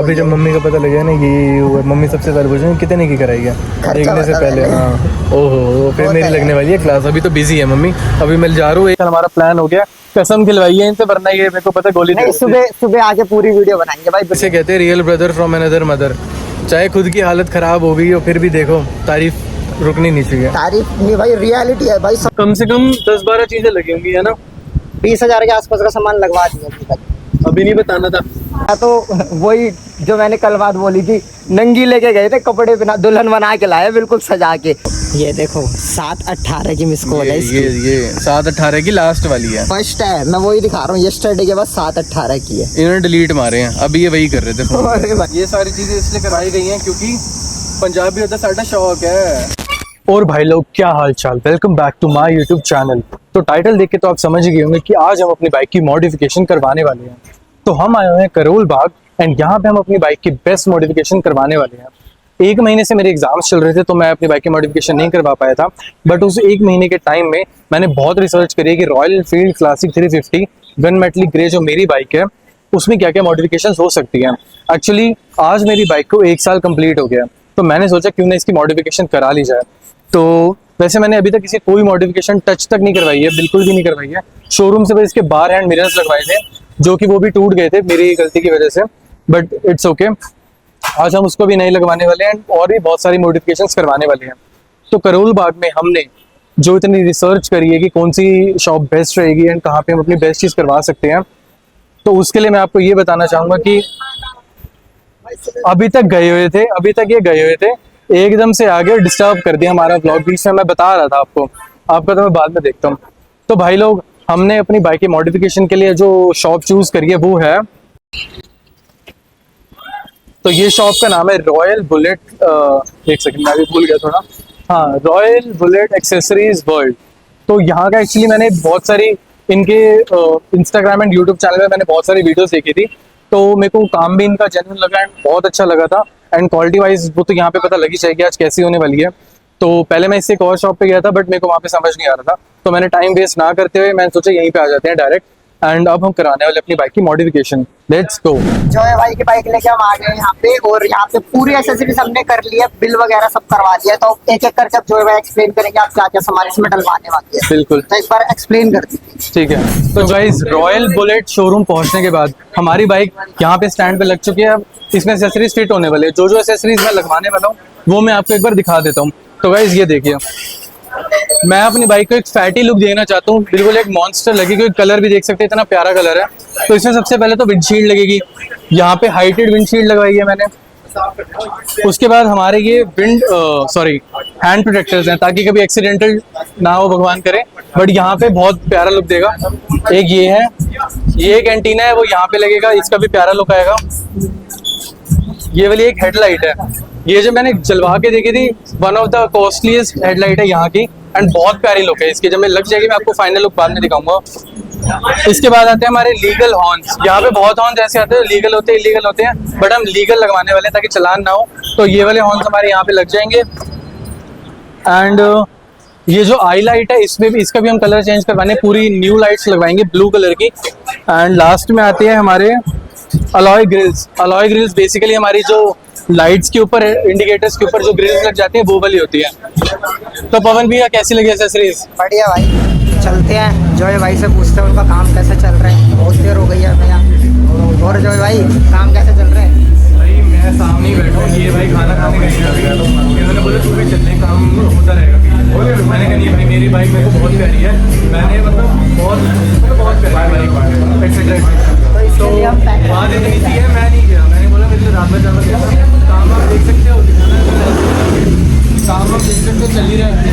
अभी जब मम्मी का पता लगा ना कि मम्मी सबसे पहले पूछ रही कितने की कराई है देखने से पहले। हाँ ओहो फिर मेरी लगने वाली है क्लास। अभी तो बिजी है मम्मी, अभी मैं जा रहा हूँ। हमारा प्लान हो गया, कसम खिलवाई है इनसे, वरना ये मेरे को पता गोली नहीं, सुबह सुबह आके पूरी वीडियो बनाएंगे भाई। इसे कहते हैं real brother from another mother. चाहे खुद की हालत खराब हो गई हो फिर भी देखो तारीफ रुकनी नहीं चाहिए। तारीफ नहीं भाई, रियलिटी है भाई। कम से कम 10-12 चीजें लगी होंगी है ना। 20,000 के आसपास का सामान लगवा दिया अभी तक। अभी नहीं बताना था तो वही जो मैंने कल बात बोली थी, नंगी लेके गए थे कपड़े बिना, दुल्हन बना के लाए बिल्कुल सजा के। ये देखो 7:18 की मिस कॉल है इसकी। ये 7:18 की लास्ट वाली है, फर्स्ट है। मैं वही दिखा रहा हूँ, यस्टरडे के बाद 7:18 की है। इन्होंने डिलीट मारे हैं, अभी ये वही कर रहे थे फोन। अरे भाई ये सारी चीजें इसलिए करवाई गई हैं क्योंकि पंजाबी होता साਡਾ शौक है। और भाई लोग क्या हाल चाल, welcome back to my YouTube channel. तो टाइटल देख के तो आप समझ ही गए होंगे कि आज हम अपनी बाइक की मॉडिफिकेशन करवाने वाले हैं। तो हम आए हुए हैं करोल बाग एंड यहाँ पे हम अपनी बाइक की बेस्ट मॉडिफिकेशन करवाने वाले हैं। 1 महीने से मेरे एग्जाम्स चल रहे थे तो मैं अपनी बाइक की मॉडिफिकेशन नहीं करवा पाया था, बट उस 1 महीने के टाइम में मैंने बहुत रिसर्च करी है कि royal Enfield classic 350 gun metallic grey जो मेरी बाइक है उसमें क्या क्या मॉडिफिकेशन हो सकती है। एक्चुअली आज मेरी बाइक को 1 साल कंप्लीट हो गया, तो मैंने सोचा क्यों ना इसकी मॉडिफिकेशन करा ली जाए। तो वैसे मैंने अभी तक इसे कोई मॉडिफिकेशन टच तक नहीं करवाई है, बिल्कुल भी नहीं करवाई है। शोरूम से बस इसके बार हैंड मिरर्स लगवाए थे जो कि वो भी टूट गए थे मेरी गलती की वजह से, बट इट्स ओके। आज हम उसको भी नहीं लगवाने वाले हैं और भी बहुत सारी मॉडिफिकेशंस करवाने वाले हैं। तो करोल बाग में हमने जो इतनी रिसर्च करी है कि कौन सी शॉप बेस्ट रहेगी एंड कहाँ पे हम अपनी बेस्ट चीज़ करवा सकते हैं, तो उसके लिए मैं आपको ये बताना चाहूँगा कि अभी तक ये गए हुए थे, एकदम से आगे डिस्टर्ब कर दिया हमारा ब्लॉग। बीच में मैं बता रहा था आपका तो मैं बाद में देखता हूँ। तो भाई लोग हमने अपनी बाइक की मॉडिफिकेशन के लिए जो शॉप चूज करी है वो है, तो ये शॉप का नाम है रॉयल बुलेट। एक सेकंड मैं भी भूल गया थोड़ा। हाँ, रॉयल बुलेट एक्सेसरीज वर्ल्ड। तो यहाँ का एक्चुअली मैंने बहुत सारी इनके इंस्टाग्राम एंड यूट्यूब चैनल में मैंने बहुत सारी वीडियोस देखी थी, तो मेरे को काम भी इनका जेन्युइन लगा एंड बहुत अच्छा लगा था। एंड क्वालिटी वाइज वो तो यहाँ पे पता लगी जाएगी आज कैसी होने वाली है। तो पहले मैं इससे एक और शॉप पे गया था बट मेरे को वहाँ पे समझ नहीं आ रहा था, तो मैंने टाइम वेस्ट ना करते हुए मैंने सोचा यहीं पे आ जाते हैं डायरेक्ट। एंड अब हम कराने वाले अपनी बाइक की मॉडिफिकेशन। Let's go. जो है भाई की बाइक लेके हम आ गए यहाँ पे, और यहाँ पे पूरी एक्सेसरीज हमने कर ली है, बिल वगैरह सब करवा दिया। तो एक एक करके अब जो है भाई एक्सप्लेन करेंगे आप क्या क्या सामान इसमें डलवाने वाली है। बिल्कुल, तो एक बार एक्सप्लेन कर दीजिए। ठीक है। तो गाइज रॉयल बुलेट शोरूम पहुंचने के बाद हमारी बाइक यहाँ पे स्टैंड पे लग चुकी है। अब इसमें एक्सेसरीज फिट होने वाले हैं, जो एक्सेसरीज मैं लगवाने वाला हूँ वो मैं आपको एक बार दिखा देता हूँ। तो गाइज ये देखिए, मैं अपनी बाइक को एक फैटी लुक देना चाहता हूँ, बिल्कुल एक मॉन्स्टर लगे, क्योंकि कलर भी देख सकते हैं इतना प्यारा कलर है। तो इसमें सबसे पहले तो विंडशील्ड लगेगी, यहाँ पे हाइटेड विंडशील्ड लगवाई है मैंने। उसके बाद हमारे ये हैंड प्रोटेक्टर्स हैं ताकि कभी एक्सीडेंटल ना हो, भगवान करे, बट यहाँ पे बहुत प्यारा लुक देगा। एक ये है, ये एक एंटीना है वो यहाँ पे लगेगा, इसका भी प्यारा लुक आएगा। ये वाली एक हेडलाइट है, ये जो मैंने जलवा के देखी थी, one of the costliest headlight है यहाँ की एंड बहुत प्यारी लुक है इसकी। जब मैं लग जाएगी मैं आपको फाइनल लुक बाद में दिखाऊंगा। इसके बाद आते हैं हमारे लीगल हॉर्न्स। यहाँ पे बहुत हॉर्न्स ऐसे आते हैं लीगल होते हैं, इलीगल होते हैं, बट हम लीगल लगवाने वाले हैं ताकि चलान ना हो। तो ये वाले हॉर्न्स हमारे यहाँ पे लग जाएंगे। एंड ये जो आई लाइट है इसमें भी, इसका भी हम कलर चेंज करवाने, पूरी न्यू लाइट्स लगवाएंगे ब्लू कलर की। एंड लास्ट में आते हैं हमारे alloy grills. Alloy grills basically हमारी जो लाइट्स के ऊपर, इंडिकेटर्स के ऊपर जो ग्रिल्स लग जाती है वो वाली होती है। तो पवन भैया कैसी लगी एक्सेसरीज? बढ़िया भाई, चलते हैं जो है भाई से पूछते हैं उनका काम कैसे चल रहा है। बहुत देर हो गई है भैया। और जो है भाई काम कैसे चल रहा है? भाई मैं सामने ही बैठा हूँ, ये भाई खाना खाने गए, इन्होंने बोला तू भी चलने, काम होता रहेगा। मैंने कहा नहीं भाई, मेरी बाइक मेरे को बहुत प्यारी है, मैंने मतलब बहुत प्यारी बाइक एक्सेट्रा। तो बात इतनी सी है, मैं नहीं गया, मैंने बोला मेरे लिए रात में जाना चाहिए। काम आप देख सकते हो, काम आप देख सकते हो चल ही रहा है,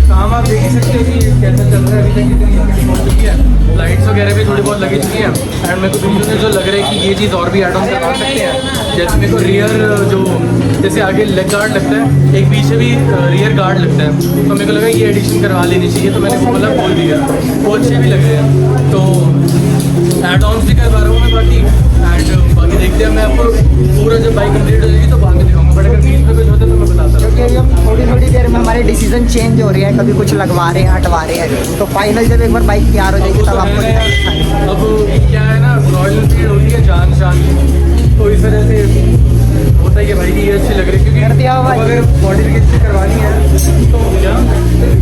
काम आप देख ही सकते हो कि कैसा चल रहा है। अभी तक कितनी स्पीड पहुंच चुकी है, लाइट्स वगैरह भी थोड़ी बहुत लगी चुकी हैं। एंड मेरे को वीडियो में जो लग रहा है कि ये चीज़ और भी ऐड ऑन करवा सकते हैं, जैसे मेरे को रियर जो जैसे आगे लेग गार्ड लगता है, एक पीछे भी रियर गार्ड लगता है, तो मेरे को लगा ये एडिशन करवा लेनी चाहिए। तो मैंने बोला बोल दिया, वो अच्छे भी लग रहे हैं, तो ऐड ऑन भी करवा रहा हूँ मैं बाकी। एंड बाकी देखते हैं, मैं आपको पूरा जब बाइक कंप्लीट हो जाएगी तो बाद में दिखाऊंगा, बट अगर बीच में कुछ होता है तो मैं बताता हूँ। क्योंकि अभी हम थोड़ी देर में हमारे डिसीजन चेंज हो रहे हैं, कभी कुछ लगवा रहे हैं, हटवा रहे हैं। तो फाइनल जब एक बार बाइक तैयार हो जाएगी तब आपको दिखाएंगे। अब क्या है ना, रॉयल एनफील्ड होती है जान शान, तो इस वजह से होता है कि भाई ये अच्छी लग रही है, कर दिया क्योंकि भाई। अगर मॉडिफिकेशन करवानी है तो क्या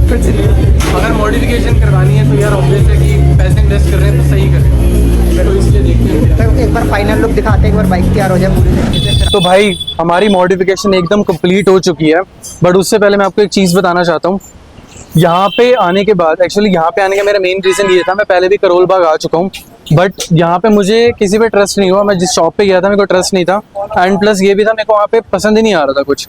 कुछ नहीं, अगर मॉडिफिकेशन करवानी है तो यार ऑब्वियस है कि पैसे इन्वेस्ट कर रहे हैं तो सही करें, तो इसलिए देखते हैं। तो एक बार फाइनल लुक दिखाते हैं, एक बार बाइक तैयार हो जाए पूरी तरीके से। तो भाई हमारी मॉडिफिकेशन एकदम कंप्लीट हो चुकी है, बट उससे पहले मैं आपको एक चीज़ बताना चाहता हूँ। यहाँ पे आने के बाद, एक्चुअली यहाँ पे आने का मेरा मेन रीज़न ये था, मैं पहले भी करोल बाग आ चुका हूँ, बट यहाँ पे मुझे किसी पे ट्रस्ट नहीं हुआ। मैं जिस शॉप पे गया था मेरे को ट्रस्ट नहीं था, एंड प्लस ये भी था मेरे को वहाँ पे पसंद ही नहीं आ रहा था कुछ।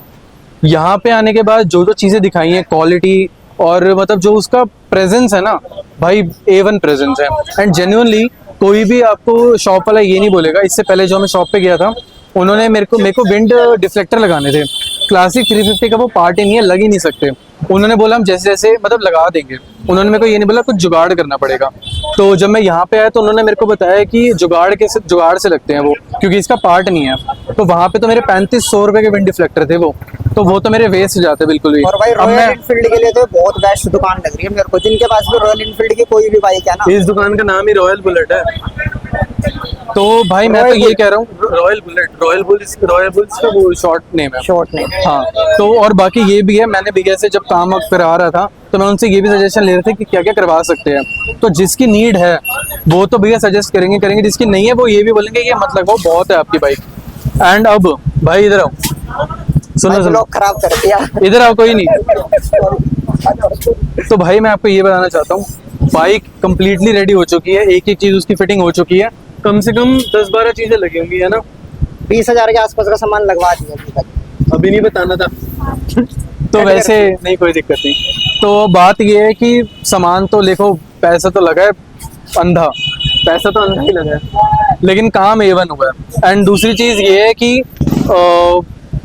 यहाँ पे आने के बाद जो जो चीज़ें दिखाई हैं, क्वालिटी और मतलब जो उसका प्रेजेंस है ना भाई, A1 प्रेजेंस है। एंड जेन्युइनली कोई भी आपको शॉप वाला ये नहीं बोलेगा। इससे पहले जो मैं शॉप पे गया था, उन्होंने मेरे को विंड डिफ्लेक्टर लगाने थे। क्लासिक 350 का वो पार्ट ही नहीं है, लग ही नहीं सकते। उन्होंने बोला हम जैसे जैसे मतलब लगा देंगे, उन्होंने मेरे को ये नहीं बोला कुछ जुगाड़ करना पड़ेगा। तो जब मैं यहाँ पे आया तो उन्होंने मेरे को बताया कि जुगाड़ से लगते हैं वो, क्योंकि इसका पार्ट नहीं है। तो वहाँ पे तो मेरे 3500 रुपए के विंड डिफ्लेक्टर थे वो तो मेरे वेस्ट जाते बिल्कुल भी। और भाई अब रॉयल मैं एनफील्ड के लिए तो बहुत बेस्ट दुकान लग रही है मेरे को, जिनके पास भी रॉयल एनफील्ड की कोई भी बाइक है ना। इस दुकान का नाम ही रॉयल बुलेट है। तो भाई मैं तो ये कह रहा हूँ, रॉयल बुल्स का वो शॉर्ट नेम है। शॉर्ट नहीं। हाँ, तो और बाकी ये भी है, मैंने भैया से जब काम करा रहा था तो मैं उनसे ये भी सजेशन ले रहे थे कि क्या क्या करवा सकते हैं। तो जिसकी नीड है वो तो भैया सजेस्ट करेंगे, जिसकी नहीं है वो ये भी बोलेंगे ये मत लगाओ, बहुत है आपकी बाइक। एंड अब भाई इधर आओ, सुनो लोग खराब कर दिया। इधर आओ, कोई नहीं। तो भाई मैं आपको ये बताना चाहता हूँ, बाइक कंप्लीटली रेडी हो चुकी है, एक एक चीज उसकी फिटिंग हो चुकी है। कम से कम 10-12 चीजें लगी होंगी, है ना? 20,000 के आसपास का सामान लगवा दिया अभी तक। अभी नहीं बताना था। तो वैसे नहीं, कोई दिक्कत नहीं। तो बात ये है कि सामान तो देखो, पैसा तो लगा है अंधा, पैसा तो अंधा ही लगा है, लेकिन काम A1 हुआ है। एंड दूसरी चीज ये है कि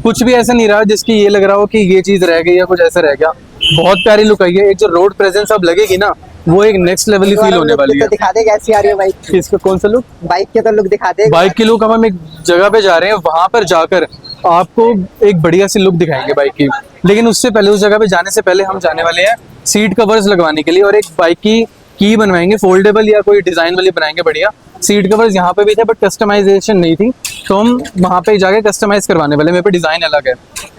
कुछ भी ऐसा नहीं रहा जिसकी ये लग रहा हो कि ये चीज रह गई या कुछ ऐसा रह गया। बहुत प्यारी लुक आई है। एक जो रोड प्रेजेंस अब लगेगी ना, वो एक नेक्स्ट लेवल ही फील होने वाली है। तो दिखा दे कैसी आ रही है बाइक। इसका कौन सा लुक? बाइक के तो लुक दिखा दे। बाइक की लुक, अब हम एक जगह पे जा रहे हैं, वहां पर जाकर आपको एक बढ़िया सी लुक दिखाएंगे बाइक की। लेकिन उससे पहले, उस जगह पे जाने से पहले हम जाने वाले हैं सीट कवर्स लगवाने के लिए, और एक बाइक की बनवाएंगे, फोल्डेबल या कोई डिजाइन वाली बनाएंगे बढ़िया। सीट कवर्स यहाँ पे भी थे बट कस्टमाइजेशन नहीं थी, तो हम वहाँ पे जाके कस्टमाइज करवाने वाले। मेरे पे डिजाइन अलग है,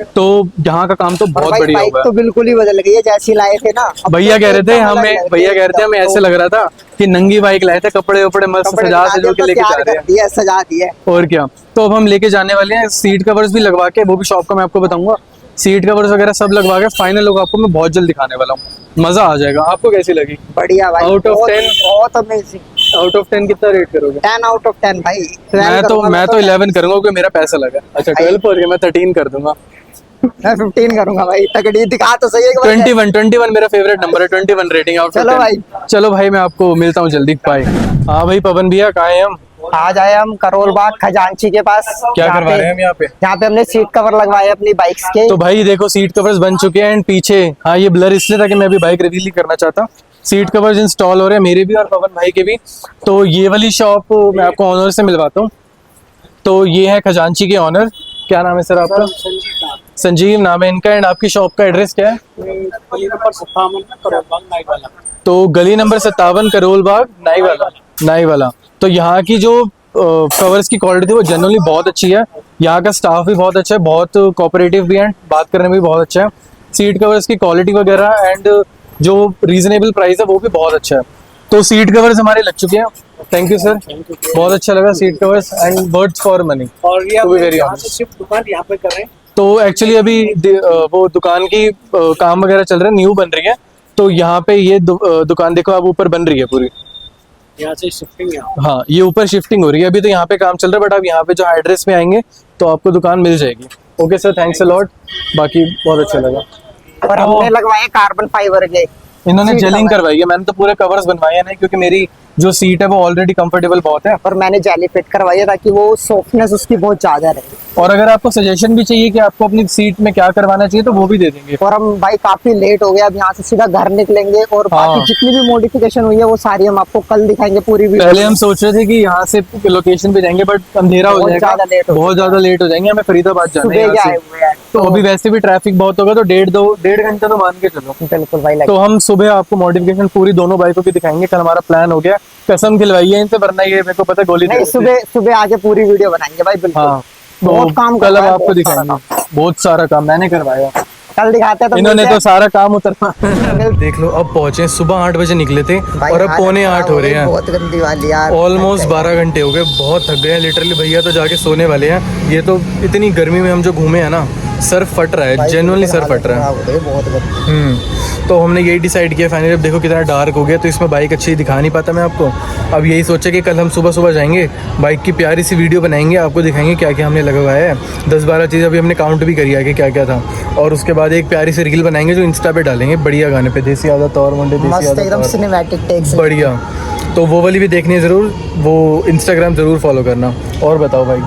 तो यहाँ का काम तो बहुत भाई बढ़िया बाइक हुआ तो है। बिल्कुल ही बदल गई है, जैसी लाए थे ना। अब भैया तो कह रहे थे एकदम अलग हमें, लग रही भैया है कह रहे थे हमें एकदम। ऐसे लग रहा था कि नंगी बाइक लाए थे, कपड़े वपड़े मस्त कपड़े सजा दिखा सजो दिए, के तो लेके जा तैयार रहे कर हैं। दिया, सजा दिए। और क्या। तो अब हम लेके जाने वाले हैं सीट कवर्स भी लगवा के, वो भी शॉप का मैं आपको बताऊंगा। सीट कवर्स वगैरह सब लगवा के फाइनल लोग आपको मैं बहुत जल्द दिखाने वाला हूँ, मजा आ जाएगा। आपको कैसी लगी? बढ़िया भाई, Out of बहुत 10? बहुत अमेजिंग। आउट ऑफ 10 कितना रेट करोगे? 10 आउट ऑफ 10 भाई। मैं तो 11 करूंगा क्योंकि मेरा पैसा लगा। अच्छा 12 पर मैं 13 कर दूंगा। मैं 15 करूंगा भाई। तगड़ी दिखा तो सही एक बार। 21 मेरा फेवरेट नंबर है। 21 रेटिंग आउट ऑफ 10। चलो भाई। चलो भाई, मैं आपको मिलता हूँ जल्दी, बाय। हाँ भाई पवन भैया, कहाँ हैं हम? आज आए हम करोल बाग खजांची के पास। क्या करवा रहे हैं हम यहाँ पे? यहाँ पे हमने सीट कवर लगवाए अपनी बाइक्स के। तो भाई देखो, सीट कवर्स बन चुके हैं एंड पीछे, हाँ ये ब्लर इसलिए था कि मैं अभी बाइक रिवील नहीं करना चाहता। सीट कवर्स इंस्टॉल हो रहे हैं मेरे भी और पवन भाई के भी। तो ये वाली शॉप मैं आपको ऑनर से मिलवाता हूँ। तो ये है खजांची के ऑनर। क्या नाम है सर आपका? संजीव नाम है इनका। एंड आपकी शॉप का एड्रेस क्या है? तो गली नंबर 57 करोल बाग नाई वाला। तो यहाँ की जो कवर्स की क्वालिटी वो जनरली बहुत अच्छी है। यहाँ का स्टाफ भी बहुत अच्छा है, बहुत कोऑपरेटिव भी है, बात करने में भी बहुत अच्छा है। सीट कवर्स की क्वालिटी वगैरह एंड जो रीजनेबल प्राइस है वो भी बहुत अच्छा है। तो सीट कवर्स हमारे लग चुके हैं। थैंक यू सर, बहुत अच्छा लगा seat covers and words for money. और ये To be आप very यहाँ honest. से शिफ्ट दुकान यहाँ पे कर रहे हैं। तो एक्चुअली अभी वो दुकान की काम वगैरह चल रहा है, न्यू बन रही है। तो यहाँ पे ये दुकान देखो आप, ऊपर बन रही है पूरी। यहाँ से शिफ्टिंग है। हाँ, ये ऊपर शिफ्टिंग हो रही है। अभी तो यहाँ पे काम चल रहा है, बट आप यहाँ पे जो एड्रेस में आएंगे तो आपको दुकान मिल जाएगी। Okay sir, thanks a lot. बाकी बहुत अच्छा लगा। और हमने लगवाए कार्बन फाइबर के। इन्होंने सीट जेलिंग कवर। करवाई है, मैंने तो पूरे कवर्स बनवाए हैं, नहीं क्योंकि मेरी जो सीट है वो ऑलरेडी कंफर्टेबल बहुत है। और मैंने जाली फिट करवाई है ताकि वो सॉफ्टनेस उसकी बहुत ज्यादा रहे। और अगर आपको सजेशन भी चाहिए कि आपको अपनी सीट में क्या करवाना चाहिए तो वो भी दे देंगे। और हम भाई काफी लेट हो गया, अब यहाँ से सीधा घर निकलेंगे और बाकी हाँ। जितनी भी मॉडिफिकेशन हुई है वो सारी हम आपको कल दिखाएंगे पूरी वीडियो। पहले हम सोच रहे थे कि यहाँ से लोकेशन पे जाएंगे, बट अंधेरा हो बहुत जाएगा, ज्यादा लेट हो बहुत ज्यादा लेट हो जाएंगे। हमें फरीदाबाद जाना है सुबह यहाँ के आए से। हुए हैं। तो अभी वैसे भी ट्रैफिक बहुत होगा, तो डेढ़ घंटा तो मान के चलो। बिल्कुल भाई तो हम सुबह आपको मॉडिफिकेशन पूरी दोनों बाइकों की दिखाएंगे। कल हमारा प्लान हो गया, कसम खिलवाई है इनसे, वरना ये मेरे को पता गोली दे नहीं, देते। सुबह सुबह आके पूरी वीडियो बनाएंगे भाई, बिल्कुल। हाँ बहुत काम कल करवाया, अब आपको बहुत सारा दिखाएंगे, बहुत सारा काम मैंने करवाया। कल दिखाते हैं तो इन्होंने मिलते तो हैं। सारा काम उतरना देख लो, अब पहुंचे सुबह 8 बजे निकले थे भाई और अब हालत पौने खराब 8 हो रहे गई, हैं। बहुत गंदी वाली यार। ऑलमोस्ट 12 घंटे हो गए, बहुत थक गए हैं लिटरली। भैया तो जाके सोने वाले हैं। ये तो इतनी गर्मी में हम जो घूमे हैं ना, सर फट रहा है, भाई जेन्युइनली बिल्कुल सर फट रहा है। हालत खराब हो गई, बहुत गंदी। तो हमने यही डिसाइड किया फाइनली। अब देखो कितना डार्क हो गया, तो इसमें बाइक अच्छी दिखा नहीं पाता मैं आपको। अब यही सोचा कि कल हम सुबह सुबह जाएंगे, बाइक की प्यारी सी वीडियो बनाएंगे, आपको दिखाएंगे क्या क्या हमने लगवाया है। 10-12 चीज़ अभी हमने काउंट भी करी है कि क्या क्या था। और उसके बाद एक प्यारी सी रील बनाएंगे जो इंस्टा पे डालेंगे, बढ़िया गाने पे, देसी आदत और मुंडे देसी मस्त आदत एकदम और। Cinematic takes. बढ़िया, तो वो वाली भी देखनी है ज़रूर, वो इंस्टाग्राम ज़रूर फॉलो करना। और बताओ भाई,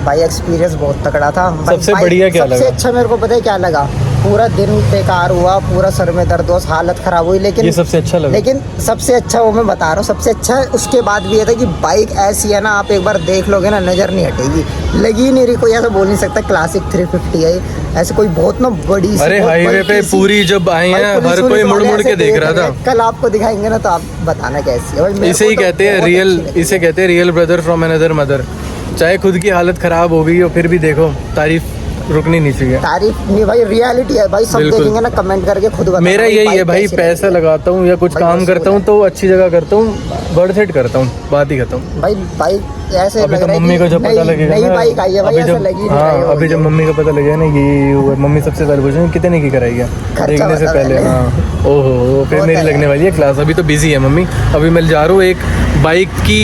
भाई एक्सपीरियंस बहुत तगड़ा था भाई। सबसे बढ़िया क्या सबसे लगा? अच्छा मेरे को पता है क्या लगा, पूरा दिन बेकार हुआ, पूरा सर में दर्द हुआ, हालत खराब हुई, लेकिन ये सबसे अच्छा लगा। लेकिन सबसे अच्छा वो मैं बता रहा हूँ, सबसे अच्छा उसके बाद भी ये था कि बाइक ऐसी है ना, आप एक बार देख लोगे ना नज़र नहीं हटेगी, लगी नहीं रही। कोई ऐसा बोल नहीं सकता क्लासिक 350 है, ऐसे कोई बहुत ना बड़ी सी, अरे बहुत हाईवे बड़ी पे सी। पूरी जब आए भाई हैं, पुलिस हर वुलिस कोई मुड़ वाले मुड़ के ऐसे देख रहा था। कल आपको दिखाएंगे ना, तो आप बताना कैसी है भाई। मेरे इसे को ही तो कहते हैं बहुत रियल, अच्छी लगी। इसे कहते हैं real brother from another mother. चाहे खुद की हालत खराब हो गई हो, फिर भी देखो तारीफ रुकनी नहीं चाहिए। तारीफ नहीं भाई, रियलिटी है भाई, सब बिल्कुल। देखेंगे ना, कमेंट करके खुद बताना। मेरा भाई यही बाइक है भाई, कैसी लगी पैसा है। लगाता हूँ या कुछ भाई काम वसूल करता हूँ है। तो अच्छी जगह करता हूँ, वर्थ इट करता हूँ, बात ही खत्म। भाई बाइक ऐसे अभी लग तो रहा है मम्मी कि को जब पता नई- लगेगा नई ना, बाइक आई है भाई, अभी ऐसा जब, लगी नहीं हाँ रही अभी जब होगी। मम्मी को पता लगेगा ना ये हुआ, मम्मी सबसे पहले पूछेंगे कितने की कराई है, खर्चा देखने से बता पहले। पहले। हाँ ओहो, फिर वो मेरी तो लगने है। वाली है क्लास। अभी तो बिजी है मम्मी, अभी मैं जा रहा हूँ। एक बाइक की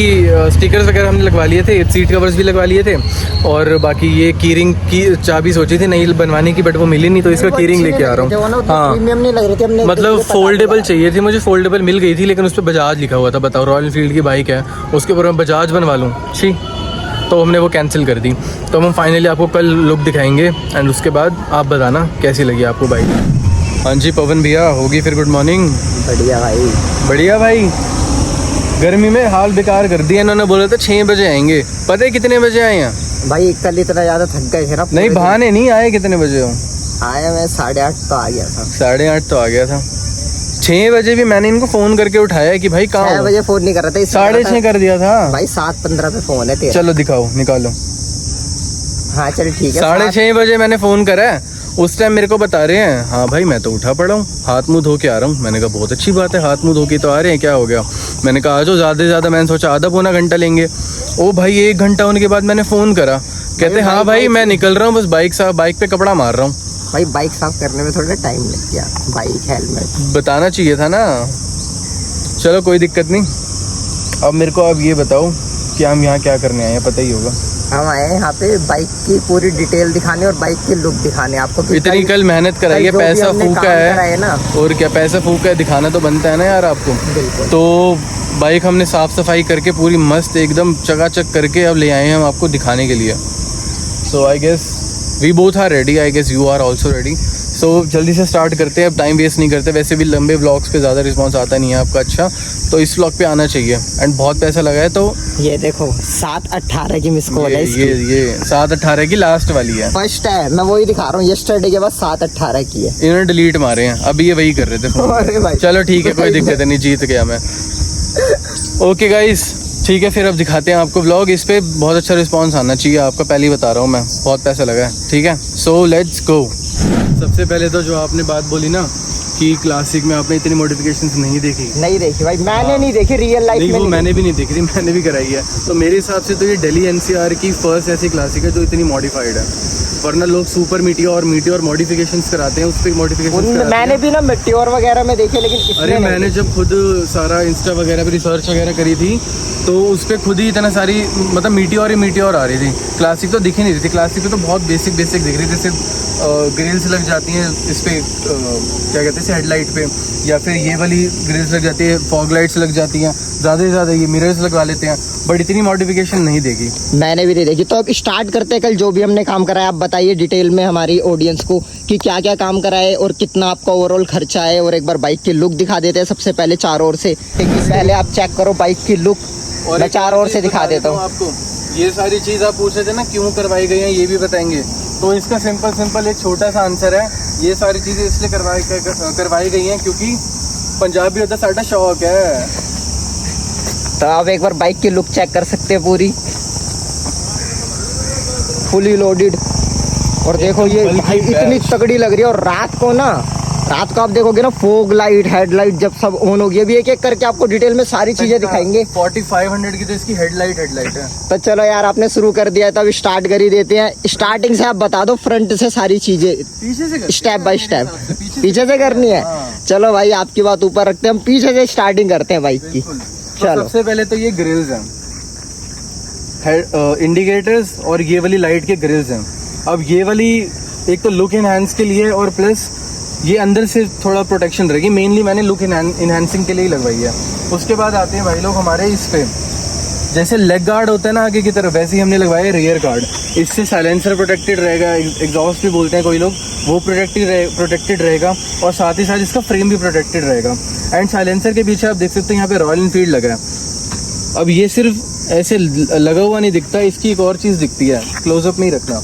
स्टिकर्स वगैरह हमने लगवा लिए थे, सीट कवर्स भी लगवा लिए थे, और बाकी ये कीरिंग की चाबी सोची थी नई बनवाने की, बट वो मिली नहीं, तो इसका वो कीरिंग अच्छी लेके आ नहीं रहा लग रही थी, वो ना हूँ। उतनी हाँ प्रीमियम नहीं लग रही थी, हमने मतलब देख के पता फोल्डेबल लगा। चाहिए थी मुझे, फोल्डेबल मिल गई थी, लेकिन उस पर बजाज लिखा हुआ था। बताओ, रॉयल एनफील्ड की बाइक है, उसके ऊपर मैं बजाज बनवा लूँ, छी। तो हमने वो कैंसिल कर दी। तो हम फाइनली आपको कल लुक दिखाएंगे, एंड उसके बाद आप बताना कैसी लगी आपको बाइक। हाँ जी पवन भैया, होगी फिर गुड मॉर्निंग। बढ़िया भाई। बढ़िया भाई, गर्मी में हाल बेकार कर दिया इन्होंने। बोला था 6 बजे आएंगे, पता है कितने बजे आए हैं? भाई कल इतना ज्यादा थक गए थे ना, नहीं बहाने नहीं आए, कितने बजे हो? आया मैं 8:30 तो आ गया था। 8:30 तो आ गया था। 6 बजे भी मैंने इनको फोन करके उठाया कि भाई 6 कहाँ हो? बजे फोन नहीं कर रहा था, इससे 6:30 कर दिया था। भाई 7:15 पे फोन है तेरा। चलो दिखाओ, निकालो। हाँ चल ठीक है। 6:30 बजे मैंने फोन करा है, उस टाइम मेरे को बता रहे हैं हाँ भाई मैं तो उठा पड़ा हूँ, हाथ मुंह धो के आ रहा हूँ। मैंने कहा बहुत अच्छी बात है, हाथ मुंह धो के तो आ रहे हैं, क्या हो गया? मैंने कहा आ जाओ, ज़्यादा से ज़्यादा मैंने सोचा आधा पौना घंटा लेंगे। ओ भाई 1 घंटा होने के बाद मैंने फ़ोन करा, कहते हाँ भाई मैं निकल रहा हूँ, बस बाइक पे कपड़ा मार रहा हूँ। भाई बाइक साफ करने में थोड़ा टाइम लग गया, बाइक हेलमेट बताना चाहिए था ना। चलो कोई दिक्कत नहीं। अब मेरे को अब ये बताओ कि हम यहाँ क्या करने आए हैं, पता ही होगा। हम आए हैं यहाँ पे बाइक की पूरी डिटेल दिखाने और बाइक की लुक दिखाने आपको। कि इतनी कल मेहनत कराई है, जो भी पैसा हमने फूका काम करा है ना। और क्या, पैसा फूका है, दिखाना तो बनता है ना यार आपको। बिल्कुल। तो बाइक हमने साफ़ सफाई करके पूरी मस्त एकदम चकाचक करके अब ले आए हैं हम आपको दिखाने के लिए। So I guess we both are ready, I guess you are also ready. So जल्दी से स्टार्ट करते हैं, अब टाइम वेस्ट नहीं करते। वैसे भी लंबे व्लॉग्स पे ज़्यादा रिस्पांस आता नहीं है आपका अच्छा, तो इस व्लॉग पे आना चाहिए। एंड बहुत पैसा लगा है, तो ये देखो 7:18 की मिस कॉल है इसकी। ये 7:18 की लास्ट वाली है। फर्स्ट है, मैं वही दिखा रहा हूँ, यस्टरडे के बाद 7:18 की है। इन्होंने डिलीट मारे हैं, अभी ये वही कर रहे थे phone। अरे भाई चलो ठीक है, कोई दिक्कत नहीं, जीत गया मैं। ओके गाइस, ठीक है फिर अब दिखाते हैं आपको व्लॉग। इस पे बहुत अच्छा रिस्पांस आना चाहिए आपका, पहले ही बता रहा हूँ मैं, बहुत पैसा लगा है। ठीक है, सो लेट्स गो। सबसे पहले तो जो आपने बात बोली ना कि क्लासिक में आपने इतनी मॉडिफिकेशंस नहीं देखी, नहीं देखी भाई, मैंने नहीं देखी रियल लाइफ नहीं में। वो मैंने भी नहीं देखी थी, मैंने भी कराई है। तो मेरे हिसाब से तो ये दिल्ली एनसीआर की फर्स्ट ऐसी क्लासिक है जो इतनी मॉडिफाइड है, वरना लोग सुपर मीटियोर मॉडिफिकेशंस कराते हैं, उस पर मॉडिफिकेशंस मैंने भी ना मेट्योर वगैरह में देखे, लेकिन इसमें अरे नहीं मैंने जब खुद सारा इंस्टा वगैरह पे रिसर्च वगैरह करी थी, तो उस पर खुद ही इतना सारी मतलब मीटियोर आ रही थी। क्लासिक तो दिख ही नहीं रही थी, क्लासिक पे तो बहुत बेसिक दिख रही थी, जैसे ग्रिल्स लग जाती हैं इस पे, क्या कहते हैं हेडलाइट पे, या फिर ये वाली ग्रिल्स लग जाती है, फॉग लाइट्स लग जाती हैं, ज़्यादा से ज़्यादा ये मिरर्स लगवा लेते हैं, बट इतनी मॉडिफिकेशन नहीं देखी। मैंने भी नहीं देखी। तो अब स्टार्ट करते हैं, कल जो भी हमने काम करा है आप बताइए डिटेल में हमारी ऑडियंस को कि क्या क्या काम करा है और कितना आपका ओवरऑल खर्चा है, और एक बार बाइक की लुक दिखा देते हैं सबसे पहले चारों ओर से। पहले आप चेक करो बाइक की लुक, मैं चारों ओर से दिखा देता हूँ आपको। ये सारी चीज़ आप पूछ रहे थे ना क्यों करवाई गई हैं, ये भी बताएंगे। तो इसका सिंपल एक छोटा सा आंसर है, ये सारी चीज़ें इसलिए करवाई गई हैं क्योंकि पंजाबी होता साਡਾ शौक है। तो आप एक बार बाइक की लुक चेक कर सकते हैं, पूरी फुली लोडेड। और देखो ये भाई इतनी तगड़ी लग रही है। और रात को आप देखोगे ना, फोग लाइट, हेडलाइट जब सब ऑन होगी, अभी एक एक करके आपको डिटेल में सारी चीजें दिखाएंगे। 4500 की तो इसकी हेडलाइट है। तो चलो यार, आपने शुरू कर दिया तो अभी स्टार्ट कर ही देते हैं। स्टार्टिंग से आप बता दो, फ्रंट से सारी चीजें पीछे से स्टेप बाय स्टेप पीछे से करनी है। चलो भाई, आपकी बात ऊपर रखते हैं, हम पीछे से स्टार्टिंग करते हैं बाइक की। चलो सबसे पहले तो ये ग्रिल्स हैं, इंडिकेटर्स और ये वाली लाइट के ग्रिल्स हैं। अब ये वाली एक तो लुक इनहैंस के लिए और प्लस ये अंदर से थोड़ा प्रोटेक्शन रहेगी। मेनली मैंने लुक इनहैंसिंग के लिए ही लगवाई है। उसके बाद आते हैं भाई लोग हमारे इस पे, जैसे लेग गार्ड होता है ना आगे की तरफ, वैसे ही हमने लगवाया रियर गार्ड। इससे साइलेंसर प्रोटेक्टेड रहेगा, एग्जॉस्ट भी बोलते हैं कोई लोग, वो प्रोटेक्टेड रहेगा। और साथ ही साथ इसका फ्रेम भी प्रोटेक्टेड रहेगा। एंड साइलेंसर के पीछे आप देख सकते हैं यहाँ पे रॉयल एनफील्ड लगा है। अब ये सिर्फ ऐसे लगा हुआ नहीं दिखता, इसकी एक और चीज़ दिखती है, क्लोजअप में ही रखना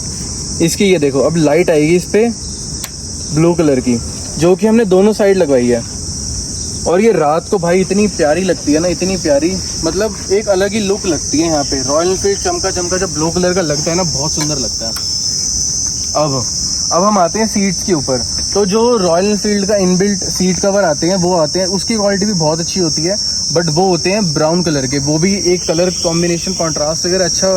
इसकी। ये देखो, अब लाइट आएगी इस पे ब्लू कलर की, जो कि हमने दोनों साइड लगवाई है। और ये रात को भाई इतनी प्यारी लगती है ना, इतनी प्यारी, मतलब एक अलग ही लुक लगती है। यहाँ पे रॉयल एनफील्ड चमका जब ब्लू कलर का लगता है ना, बहुत सुंदर लगता है। अब हम आते हैं सीट्स के ऊपर। तो जो रॉयल एनफील्ड का इनबिल्ट सीट कवर आते हैं वो आते हैं, उसकी क्वालिटी भी बहुत अच्छी होती है, बट वो होते हैं ब्राउन कलर के। वो भी एक कलर कॉम्बिनेशन कॉन्ट्रास्ट वगैरह अच्छा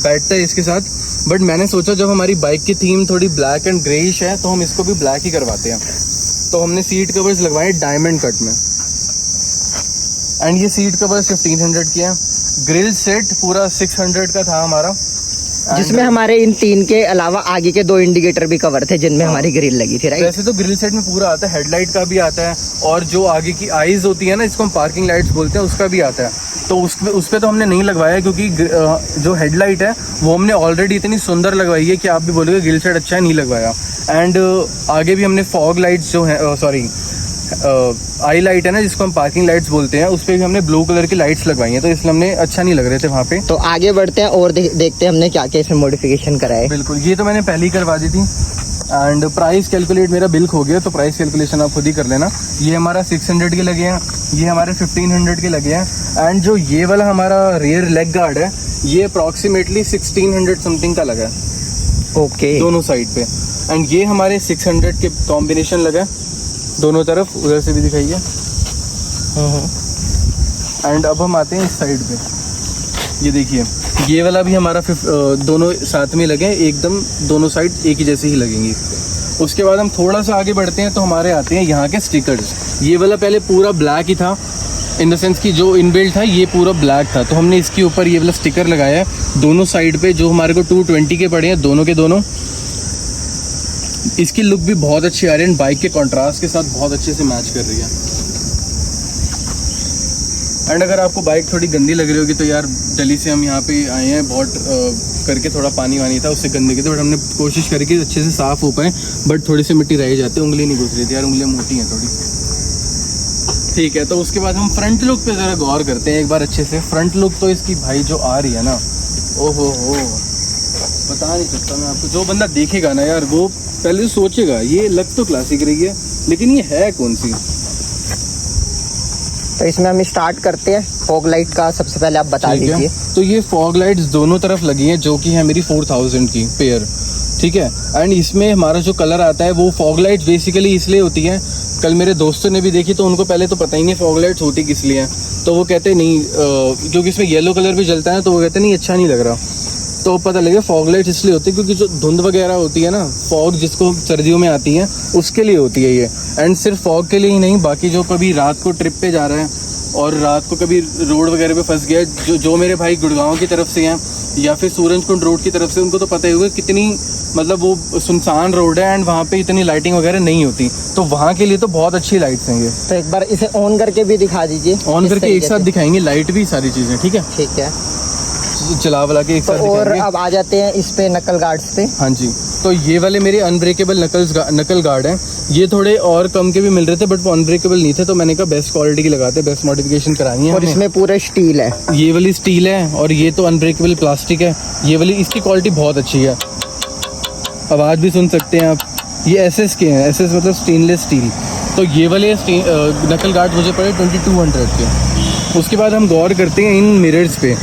बैठता है इसके साथ। बट मैंने सोचा जब हमारी बाइक की थीम थोड़ी ब्लैक एंड ग्रेइश है तो हम इसको भी ब्लैक ही करवाते हैं। तो हमने सीट कवर्स लगवाए डायमंड कट में। एंड ये सीट कवर्स 1500 के हैं। ग्रिल सेट पूरा 600 का था हमारा, जिसमें हमारे इन 3 के अलावा आगे के 2 इंडिकेटर भी कवर थे, जिनमें हमारी ग्रिल लगी थी, राइट? वैसे तो ग्रिल सेट में पूरा आता है, हेडलाइट का भी आता है, और जो आगे की आईज होती है ना, इसको हम पार्किंग लाइट्स बोलते हैं, उसका भी आता है। तो उस पे तो हमने नहीं लगवाया, क्योंकि जो हेडलाइट है वो हमने ऑलरेडी इतनी सुंदर लगवाई है कि आप भी बोलोगे ग्रिल सेट अच्छा है, नहीं लगवाया। एंड आगे भी हमने फॉग लाइट्स जो है, सॉरी आई लाइट है ना, जिसको हम पार्किंग लाइट्स बोलते हैं, उस पर भी हमने ब्लू कलर की लाइट्स लगवाई हैं, तो इसलिए हमने अच्छा नहीं लग रहे थे वहाँ पे। तो आगे बढ़ते हैं और देखते हैं हमने क्या क्या इसमें मॉडिफिकेशन करा है। बिल्कुल, ये तो मैंने पहले ही करवा दी थी। एंड प्राइस कैलकुलेट मेरा बिल हो गया, तो प्राइस कैलकुलेशन आप खुद ही कर लेना। ये हमारा 600 के लगे हैं, ये हमारे 1500 के लगे हैं। एंड जो ये वाला हमारा रियर लेग गार्ड है, ये अप्रॉक्सीमेटली 1600 समथिंग का लगा है, ओके, दोनों साइड पे। एंड ये हमारे 600 के कॉम्बिनेशन लगा है दोनों तरफ, उधर से भी दिखाइए। एंड अब हम आते हैं इस साइड पे, ये देखिए, ये वाला भी हमारा दोनों साथ में लगे, एकदम दोनों साइड एक ही जैसे ही लगेंगी। उसके बाद हम थोड़ा सा आगे बढ़ते हैं तो हमारे आते हैं यहाँ के स्टिकर्स। ये वाला पहले पूरा ब्लैक ही था, इन द सेंस कि जो इनबिल्ट था ये पूरा ब्लैक था, तो हमने इसके ऊपर ये वाला स्टिकर लगाया है दोनों साइड पे, जो हमारे को 220 के पड़े हैं दोनों के दोनों। इसकी लुक भी बहुत अच्छी आ रही है, बाइक के कंट्रास्ट के साथ बहुत अच्छे से मैच कर रही है। एंड अगर आपको बाइक थोड़ी गंदी लग रही होगी तो यार, दिल्ली से हम यहाँ पे आए हैं, बहुत करके थोड़ा पानी वानी था उससे गंदगी थी, बट हमने कोशिश करी कि अच्छे से साफ़ हो पाए, बट थोड़ी सी मिट्टी रह जाती है, उंगली नहीं घुस रही थी यार, उंगलियाँ मोटी हैं थोड़ी। ठीक है, तो उसके बाद हम फ्रंट लुक पे ज़रा गौर करते हैं एक बार अच्छे से। फ्रंट लुक तो इसकी भाई जो आ रही है ना, ओहो हो, बता नहीं सकता मैं आपको। जो बंदा देखेगा ना यार, वो पहले सोचेगा ये लग तो क्लासिक रही है, लेकिन ये है कौन सी। तो इसमें हम स्टार्ट करते हैं फॉग लाइट का। सबसे पहले आप बता दीजिए। तो ये फॉग लाइट्स दोनों तरफ लगी हैं, जो कि है मेरी 4000 की पेयर, ठीक है। एंड इसमें हमारा जो कलर आता है वो फॉग लाइट्स बेसिकली इसलिए होती है, कल मेरे दोस्तों ने भी देखी तो उनको पहले तो पता ही नहीं फॉग लाइट्स होती किस लिए हैं, तो वो कहते नहीं, क्योंकि इसमें येलो कलर भी जलता है, तो वो कहते नहीं अच्छा नहीं लग रहा। तो पता लगे फॉग लाइट्स इसलिए होती है क्योंकि जो धुंध वगैरह होती है ना, फॉग जिसको सर्दियों में आती है, उसके लिए होती है ये। एंड सिर्फ फॉग के लिए ही नहीं, बाकी जो कभी रात को ट्रिप पे जा रहे हैं और रात को कभी रोड वगैरह पे फंस गया, जो मेरे भाई गुड़गांव की तरफ से हैं या फिर सूरजकुंड रोड की तरफ से, उनको तो पता ही होगा कितनी, मतलब वो सुनसान रोड है एंड वहाँ पे इतनी लाइटिंग वगैरह नहीं होती, तो वहाँ के लिए तो बहुत अच्छी लाइट्स हैं ये। तो एक बार इसे ऑन करके भी दिखा दीजिए। ऑन करके एक साथ दिखाएंगे, लाइट भी सारी चीज़ें, ठीक है? ठीक है, चला वाला के एक साथ और दिखाएंगे। अब आ जाते हैं इस पे नकल गार्ड्स पे। हाँ जी, तो ये वाले मेरे अनब्रेकेबल नकल गार्ड हैं। ये थोड़े और कम के भी मिल रहे थे, बट वो अनब्रेकेबल नहीं थे, तो मैंने कहा बेस्ट क्वालिटी की लगाते, बेस्ट मॉडिफिकेशन करानी है। और इसमें पूरे स्टील है, ये वाली स्टील है और ये तो अनब्रेकेबल प्लास्टिक है। ये वाली, इसकी क्वालिटी बहुत अच्छी है, आवाज़ भी सुन सकते हैं आप। ये SS के हैं, SS मतलब स्टेनलेस स्टील। तो ये वाले नकल गार्ड मुझे पड़े 2200 के, उसके बाद हम गौर करते हैं इन मिरर्स पे।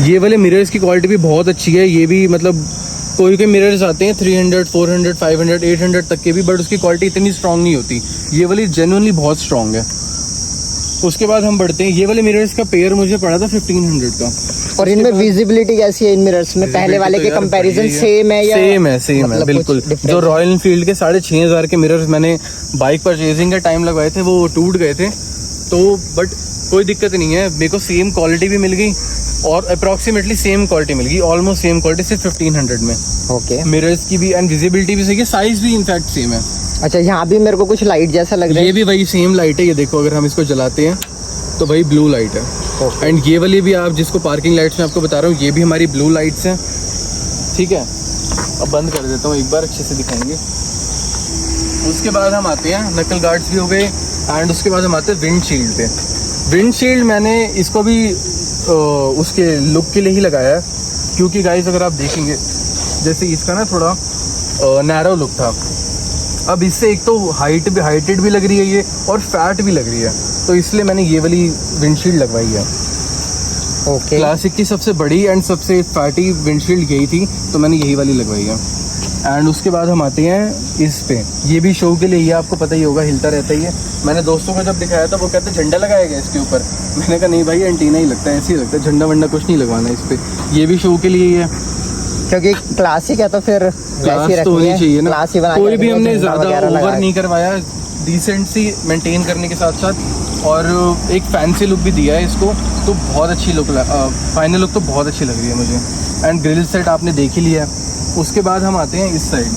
ये वाले मिरर्स की क्वालिटी भी बहुत अच्छी है। ये भी मतलब कोई मिरर्स आते हैं 300, 400, 500, 800 तक के भी, बट उसकी क्वालिटी इतनी स्ट्रांग नहीं होती। ये वाली जेन्युइनली बहुत स्ट्रांग है। उसके बाद हम बढ़ते हैं, ये वाले मिरर्स का पेयर मुझे पड़ा था 1500 का। और इनमें विजिबिलिटी कैसी है इन मिरर्स में? पहले वाले के कंपैरिजन सेम है या सेम है मतलब बिल्कुल। कुछ difference जो रॉयल एनफील्ड के 6500 के मिरर्स मैंने बाइक परचेजिंग का टाइम लगवाए थे वो टूट गए थे, तो बट कोई दिक्कत नहीं है, मेरे को सेम क्वालिटी भी मिल गई और अप्रॉक्सीमेटली सेम क्वालिटी मिल गई, ऑलमोस्ट सेम क्वालिटी, सिर्फ 1500 में। ओके, मिरर्स की भी एंड विजिबिलिटी भी सही है, साइज भी इनफैक्ट सेम है। अच्छा, यहाँ भी मेरे को कुछ लाइट जैसा लग रहा है। ये भी वही सेम लाइट है, ये देखो अगर हम इसको जलाते हैं तो वही ब्लू लाइट है। एंड ये वाली भी आप जिसको पार्किंग लाइट्स में आपको बता रहा हूँ, ये भी हमारी ब्लू लाइट्स हैं, ठीक है। अब बंद कर देता हूँ, एक बार अच्छे से दिखाएंगे। उसके बाद हम आते हैं, नकल गार्ड्स भी हो गए एंड उसके बाद हम आते हैं विंडशील्ड पे। विंडशील्ड मैंने इसको भी उसके लुक के लिए ही लगाया है, क्योंकि गाइस अगर आप देखेंगे जैसे इसका ना थोड़ा नैरो लुक था, अब इससे एक तो हाइटेड भी लग रही है ये और फैट भी लग रही है, तो इसलिए मैंने ये वाली विंडशील्ड लगवाई है। ओके, क्लासिक की सबसे बड़ी एंड सबसे फैटी विंडशील्ड यही थी, तो मैंने यही वाली लगवाई है। एंड उसके बाद हम आते हैं इस पे, ये भी शो के लिए ही है, आपको पता ही होगा, हिलता रहता ही है। मैंने दोस्तों को जब दिखाया था वो कहते झंडा लगाया गया इसके ऊपर, मैंने कहा नहीं भाई एंटीना ही लगता है, ऐसे ही लगता है, झंडा वंडा कुछ नहीं लगवाना इस पे, ये भी शो के लिए ही है। क्योंकि क्लासिक है तो फिर क्लास तो होनी चाहिए ना, क्लास ही बना कोई भी हमने ज़्यादा ओवर लगाया। नहीं करवाया, डिसेंट सी मेंटेन करने के साथ साथ और एक फैंसी लुक भी दिया है इसको, तो बहुत अच्छी लुक, फाइनल लुक तो बहुत अच्छी लग रही है मुझे। एंड ग्रिल सेट आपने देख ही लिया। उसके बाद हम आते हैं इस साइड,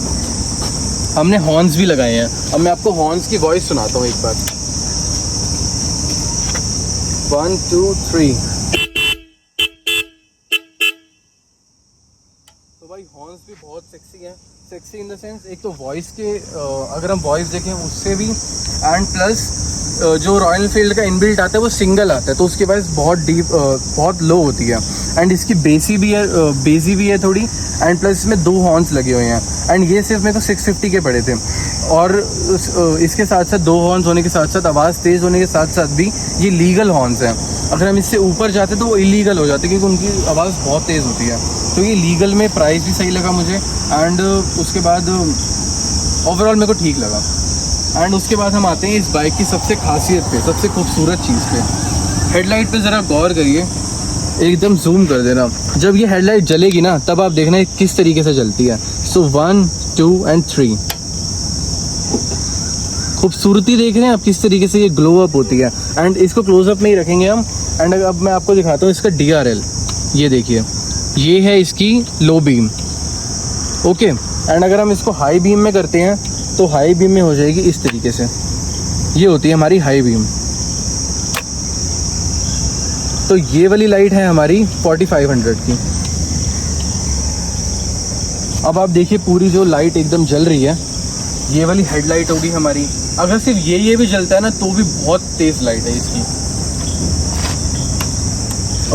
हमने हॉर्न्स भी लगाए हैं। अब मैं आपको हॉर्न्स की वॉइस सुनाता हूँ एक बार, 1 2 3। तो भाई हॉर्न्स भी बहुत सेक्सी हैं, सेक्सी इन द सेंस एक तो वॉइस के, अगर हम वॉइस देखें उससे भी, एंड प्लस जो रॉयल एनफील्ड का इनबिल्ट आता है वो सिंगल आता है, तो उसकी वॉइस बहुत डीप, बहुत लो होती है। एंड इसकी बेसी भी है थोड़ी, एंड प्लस इसमें 2 हॉर्न्स लगे हुए हैं। एंड ये सिर्फ मेरे को 650 के पड़े थे, और इसके साथ साथ 2 हॉर्न्स होने के साथ साथ आवाज़ तेज़ होने के साथ साथ भी ये लीगल हॉर्न्स हैं। अगर हम इससे ऊपर जाते तो वो इलीगल हो जाते, क्योंकि उनकी आवाज़ बहुत तेज़ होती है। तो ये लीगल में प्राइस भी सही लगा मुझे, एंड उसके बाद ओवरऑल मेरे को ठीक लगा। एंड उसके बाद हम आते हैं इस बाइक की सबसे खासियत पे, सबसे खूबसूरत चीज़ पे। हेडलाइट पे ज़रा गौर करिए, एकदम जूम कर देना, जब ये हेडलाइट जलेगी ना तब आप देखना किस तरीके से जलती है। सो 1 2 एंड 3, खूबसूरती देख रहे हैं आप किस तरीके से ये ग्लो अप होती है। एंड इसको क्लोजअप में ही रखेंगे हम। एंड अब मैं आपको दिखाता हूँ इसका DRL, ये देखिए, ये है इसकी लो बीम, ओके। एंड अगर हम इसको हाई बीम में करते हैं तो हाई बीम में हो जाएगी इस तरीके से, ये होती है हमारी हाई बीम। तो ये वाली लाइट है हमारी 4500 की। अब आप देखिए पूरी जो लाइट एकदम जल रही है, ये वाली हेडलाइट होगी हमारी। अगर सिर्फ ये भी जलता है ना तो भी बहुत तेज लाइट है इसकी,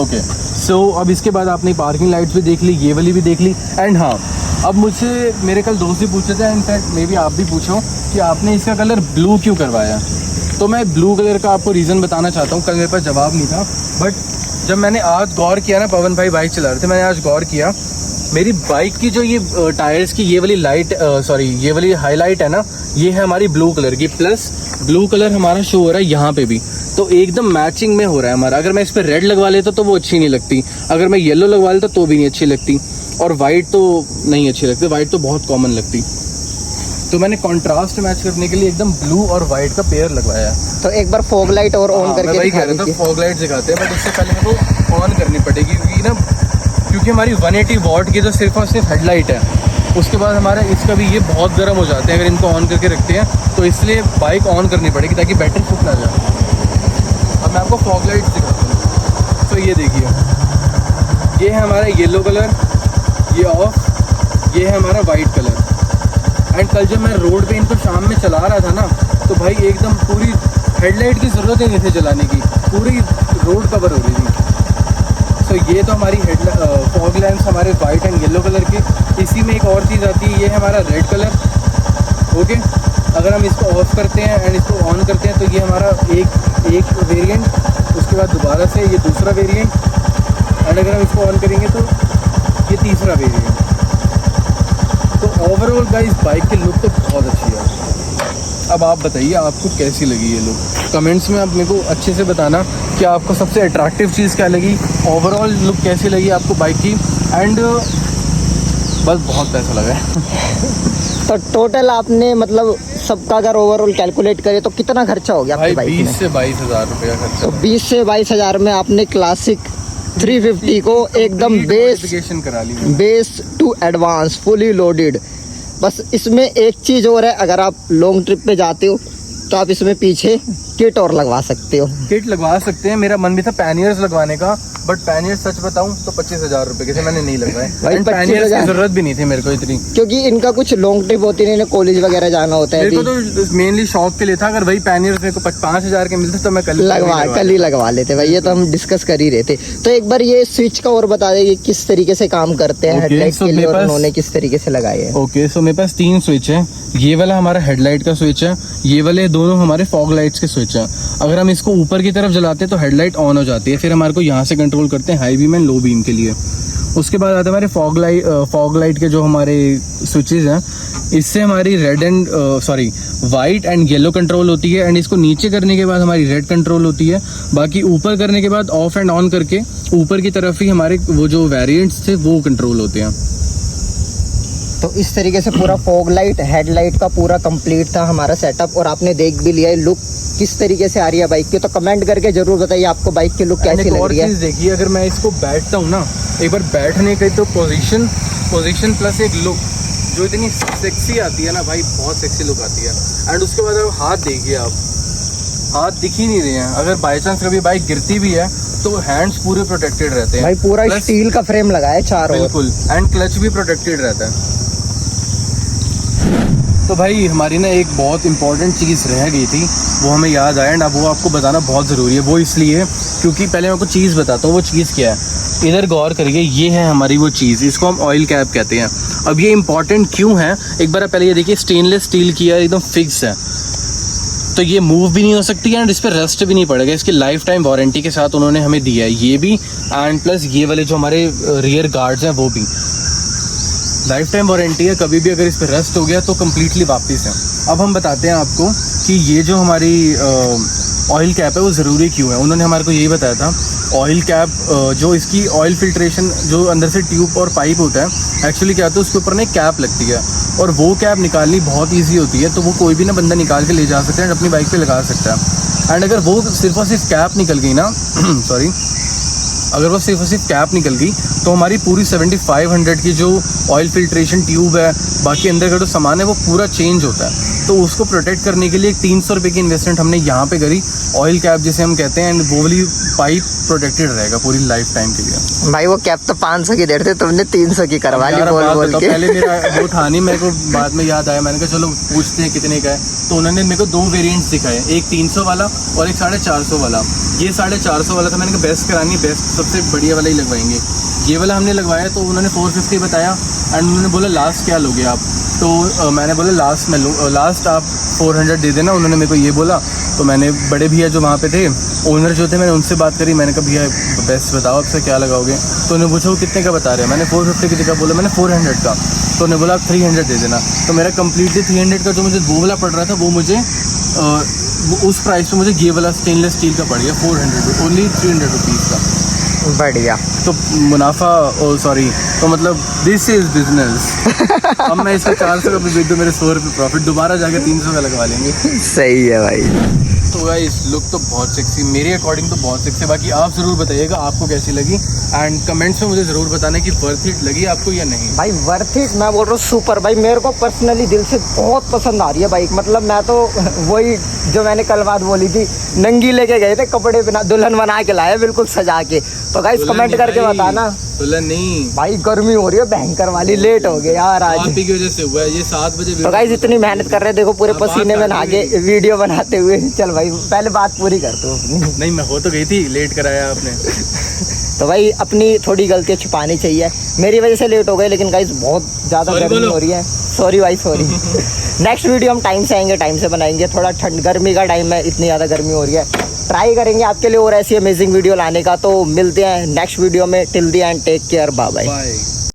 ओके। सो अब इसके बाद आपने पार्किंग लाइट्स भी देख ली, ये वाली भी देख ली। एंड हाँ, अब मुझसे मेरे कल दोस्त भी पूछ रहे थे, इनफैक्ट मे भी आप भी पूछो कि आपने इसका कलर ब्लू क्यों करवाया। तो मैं ब्लू कलर का आपको रीज़न बताना चाहता हूँ, कल मेरे पास जवाब नहीं था, बट जब मैंने आज गौर किया ना, पवन भाई बाइक चला रहे थे, मैंने आज गौर किया, मेरी बाइक की जो ये टायर्स की ये वाली लाइट, ये वाली हाईलाइट है ना, ये है हमारी ब्लू कलर की, प्लस ब्लू कलर हमारा शो हो रहा है यहाँ पे भी, तो एकदम मैचिंग में हो रहा है हमारा। अगर मैं इस पर रेड लगवा लेता तो वो अच्छी नहीं लगती, अगर मैं येलो लगवा लेता तो भी नहीं अच्छी लगती, और वाइट तो नहीं अच्छी लगती, वाइट तो बहुत कॉमन लगती। तो मैंने कंट्रास्ट मैच करने के लिए एकदम ब्लू और वाइट का पेयर लगवाया है। तो एक बार फॉग लाइट और ऑन करके वही कह रहा था, फॉग लाइट दिखाते हैं, बट उससे पहले मेरे को ऑन करनी पड़ेगी, क्योंकि हमारी 180 वॉट की जो सिर्फ और सिर्फ हेडलाइट है, उसके बाद हमारा इसका भी ये बहुत गर्म हो जाते हैं अगर इनको ऑन करके रखते हैं, तो इसलिए बाइक ऑन करनी पड़ेगी ताकि बैटरी फूक ना जाए। अब मैं आपको फॉग लाइट दिखाता हूँ, तो ये देखिए, ये है हमारा येलो कलर, ये ऑफ, ये है हमारा वाइट कलर। एंड कल जब मैं रोड पे इनको शाम में चला रहा था ना, तो भाई एकदम पूरी हेडलाइट की ज़रूरत ही नहीं थी जलाने की, पूरी रोड कवर हो रही थी। सो ये तो हमारी फॉग लैंप्स हमारे वाइट एंड येलो कलर के। इसी में एक और चीज़ आती है, ये है हमारा रेड कलर, ओके, अगर हम इसको ऑफ करते हैं एंड इसको ऑन करते हैं तो ये हमारा एक वेरिएंट, उसके बाद दोबारा से ये दूसरा वेरिएंट, एंड अगर हम इसको ऑन करेंगे तो ये तीसरा वेरिएंट। तो ओवरऑल गाइस बाइक की लुक तो बहुत अच्छी है। अब आप बताइए आपको कैसी लगी ये लुक, कमेंट्स में आप मेरे को अच्छे से बताना कि आपको सबसे अट्रैक्टिव चीज़ क्या लगी, ओवरऑल लुक कैसी लगी आपको बाइक की। एंड बस बहुत पैसा लगा है। तो टोटल आपने मतलब सबका अगर ओवरऑल कैलकुलेट करें तो कितना खर्चा हो गया आपकी भाई बाइक 20 में? से 22 हज़ार रुपया खर्चा। तो 20 से 22 हज़ार में आपने क्लासिक 350 को एकदम मॉडिफिकेशन करा ली। Base to advance fully loaded. बस इसमें एक चीज़ और है, अगर आप लॉन्ग ट्रिप पे जाते हो तो आप इसमें पीछे किट और लगवा सकते हो। किट लगवा सकते हैं, मेरा मन भी था पैनियर्स लगवाने का, बट पैनियर्स सच बताऊं तो 25,000 रुपए के थे, मैंने नहीं लगवाए। भाई, And पैनियर्स की 25,000 जरूरत भी नहीं थी मेरे को इतनी, क्योंकि इनका कुछ लॉन्ग ट्रिप होती नहीं, कॉलेज वगैरह जाना होता है। मेरे को तो मेनली शौक के लिए था। अगर वही पैनियर्स मेरे को 5,000 के मिलते तो मैं कल कल ही लगवा लेते भाई, ये तो हम डिस्कस कर ही रहे थे। तो एक बार ये स्विच का और बता देंगे किस तरीके से काम करते हैं, Okay, हेडलाइट so के लिए, मेरे और पास- उन्होंने किस तरीके से लगाए हैं। ओके, सो मेरे पास 3 स्विच है। ये वाला हमारा हेडलाइट का स्विच है, ये वाले दोनों हमारे फॉग लाइट्स के स्विच हैं। अगर हम इसको ऊपर की तरफ जलाते हैं तो हेडलाइट ऑन हो जाती है, फिर हमारे को यहाँ से कंट्रोल करते हैं high beam and low beam के लिए। उसके बाद आते हैं हमारे फॉग लाइट के जो हमारे स्विचेस हैं, इससे हमारी red and white and yellow control होती है, एंड इसको नीचे करने के बाद हमारी रेड कंट्रोल होती है। बाकी ऊपर करने के बाद ऑफ एंड ऑन करके ऊपर की तरफ ही हमारे वो जो वेरिएंट्स थे वो कंट्रोल होते हैं। तो इस तरीके से पूरा फॉग लाइट हेडलाइट का पूरा कंप्लीट था हमारा सेटअप, और आपने देख भी लिया है लुक किस तरीके से आ रही है बाइक की। तो कमेंट करके जरूर बताइए आपको बाइक की लुक कैसी लग रही है। चीज देखिए, अगर मैं इसको बैठता हूँ ना, एक बार बैठने की तो पोजीशन प्लस एक लुक जो इतनी सेक्सी आती है ना भाई, बहुत सेक्सी लुक आती है। एंड उसके बाद अब हाथ देखिए, आप हाथ दिख ही नहीं रहे हैं। अगर बाई चांस कभी बाइक गिरती भी है तो हैंड्स पूरे प्रोटेक्टेड रहते हैं भाई, पूरा Plus- स्टील का फ्रेम लगा है चारों ओर। बिल्कुल, एंड क्लच भी प्रोटेक्टेड रहता है। तो भाई हमारी ना एक बहुत इंपॉर्टेंट चीज़ रह गई थी, वो हमें याद आया, एंड अब वो आपको बताना बहुत ज़रूरी है। वो इसलिए क्योंकि पहले मैं आपको चीज़ बताता हूँ वो चीज़ क्या है। इधर गौर करिए, ये है हमारी वो चीज़, इसको हम ऑयल कैप कहते हैं। अब ये इंपॉर्टेंट क्यों है, एक बार पहले ये देखिए, स्टेनलेस स्टील की है, एकदम फिक्स है, तो ये मूव भी नहीं हो सकती है, एंड इस पर रस्ट भी नहीं पड़ेगा। इसकी लाइफ टाइम वारंटी के साथ उन्होंने हमें दिया है ये भी, एंड प्लस ये वाले जो हमारे रियर गार्ड्स हैं वो भी लाइफ टाइम वारंटी है। कभी भी अगर इस पर रस्ट हो गया तो कम्प्लीटली वापस है। अब हम बताते हैं आपको कि ये जो हमारी ऑयल कैप है वो ज़रूरी क्यों है। उन्होंने हमारे को यही बताया था, ऑयल कैप जो इसकी ऑयल फिल्ट्रेशन जो अंदर से ट्यूब और पाइप होता है, एक्चुअली क्या होता है उसके ऊपर ना एक कैप लगती है, और वो कैप निकालनी बहुत ईजी होती है। तो वो कोई भी ना बंदा निकाल के ले जा सकता है, अपनी बाइक पे लगा सकता है। एंड अगर वो सिर्फ और सिर्फ कैप निकल गई ना अगर वो सिर्फ और सिर्फ कैप निकल गई तो हमारी पूरी 7500 की जो ऑयल फिल्ट्रेशन ट्यूब है, बाकी अंदर का जो सामान है वो पूरा चेंज होता है। तो उसको प्रोटेक्ट करने के लिए 300 रुपये की इन्वेस्टमेंट हमने यहाँ पे करी, ऑयल कैप जिसे हम कहते हैं, एंड वो वाली पाइप प्रोटेक्टेड रहेगा पूरी लाइफ टाइम के लिए। भाई वो कैप तो 500 की दे रहे थे, तुमने 300 की करवा ली बोल के। पहले मेरा वो था नहीं, मेरे को बाद में याद आया, मैंने कहा चलो पूछते हैं कितने का है। तो उन्होंने मेरे को 2 वेरिएंट्स दिखाए, एक 300 वाला और एक 450 वाला। ये 450 वाला था, मैंने कहा बेस्ट करानी, बेस्ट सबसे बढ़िया वाला ही लगवाएंगे। ये वाला हमने लगवाया तो उन्होंने 450 बताया, एंड उन्होंने बोला लास्ट क्या लोगे आप। तो मैंने बोला लास्ट मैं लूँ, लास्ट आप 400 दे देना। उन्होंने मेरे को ये बोला, तो मैंने बड़े भैया जो वहाँ पे थे, ओनर जो थे, मैंने उनसे बात करी। मैंने कहा भैया बेस्ट बताओ आपसे क्या लगाओगे। तो उन्होंने पूछा वो कितने का बता रहे हैं, मैंने 450 की जगह बोला मैंने 400 का। तो उन्होंने बोला आप 300 दे देना। तो मेरा कम्प्लीटली 300 का जो मुझे वो वाला पड़ रहा था वो मुझे उस प्राइस पे मुझे ये वाला स्टेनलेस स्टील का पड़ गया 400, ओनली 300 रुपीज़ का। बढ़िया। तो मुनाफा तो मतलब दिस इज बिजनेस। अब मैं इसका 400 का भी बेच दूँ, मेरे 100 रुपये प्रॉफिट, दोबारा जाके 300 का लगवा लेंगे। सही है भाई। तो गाइस लुक तो बहुत सेक्सी, मेरे अकॉर्डिंग तो बहुत सेक्सी। बाकी आप ज़रूर बताइएगा आपको कैसी लगी, एंड कमेंट्स में मुझे ज़रूर बताना कि वर्थ इट लगी आपको या नहीं। भाई वर्थ इट, मैं बोल रहा हूँ सुपर। भाई मेरे को पर्सनली दिल से बहुत पसंद आ रही है बाइक। मतलब मैं तो वही जो मैंने कल बात बोली थी, नंगी लेके गए थे, कपड़े बिना दुल्हन बना के लाए, बिल्कुल सजा के। तो गाइस कमेंट करके बताना दुल्हन नहीं, भाई गर्मी हो रही है भयंकर वाली, लेट हो गए यार आज। आप ही की वजह से हुआ है ये 7 बजे। तो गाइस इतनी मेहनत कर रहे हैं, देखो पूरे अब बात पसीने में नहा के काटी वीडियो बनाते हुए। चल भाई पहले बात पूरी कर तू अपनी। नहीं, मैं हो तो गई थी, लेट कराया आपने। तो भाई अपनी थोड़ी गलतियाँ छुपानी चाहिए, मेरी वजह से लेट हो गए, लेकिन गाइस बहुत ज़्यादा Sorry गर्मी बोलो। हो रही है। सॉरी भाई सॉरी। नेक्स्ट वीडियो हम टाइम से आएंगे, टाइम से बनाएंगे। थोड़ा ठंड गर्मी का टाइम है, इतनी ज़्यादा गर्मी हो रही है, ट्राई करेंगे आपके लिए और ऐसी अमेजिंग वीडियो लाने का। तो मिलते हैं नेक्स्ट वीडियो में, till the end take care, bye bye. Bye.